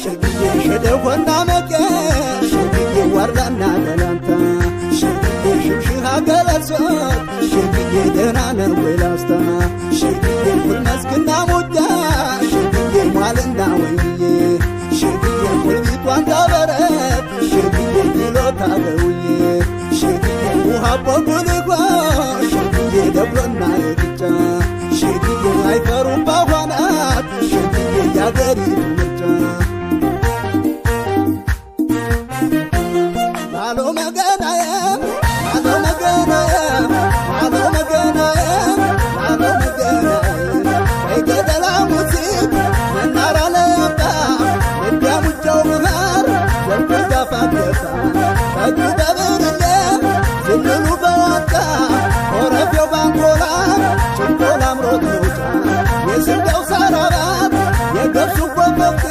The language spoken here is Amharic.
ሸግዬ ሸደኮና መቀር ሸግዬ ዋርዳና ገላንታ ሸግዬ ሽምሽሃ ገለሶት ሸግዬ ደህና ነው ወይ ላስታ ሸግዬ ኩልመስክና ሙዳ ሸግዬ ሟልና ወይዬ ሸግዬ ኩልቢቷን ጋበረት ሸግዬ ቢሎታ ገውዬ ሸግዬ ውሃቦ ጉልጓ ሸግዬ ደብሎና የግጫ ሸግዬ አይፈሩም ባኋናት ሸግዬ ያገሪቱ ምርጫ አሎ መገናዬ አሎ መገናዬ አሎ መገናዬ አሎ መገናዬ አይገደላ ሙዚቅ መናራ ለያምጣ እንዲያሙጫው ብሃር ዘርፎ ጋፋገፋ ታጁ ደብርሌ ዝልሉ በወጣ ኮረፌው ባንኮላ ጭንቆላ አምሮት መውጫ የስንዴው ሰራራት የገብሱ ጎመቄ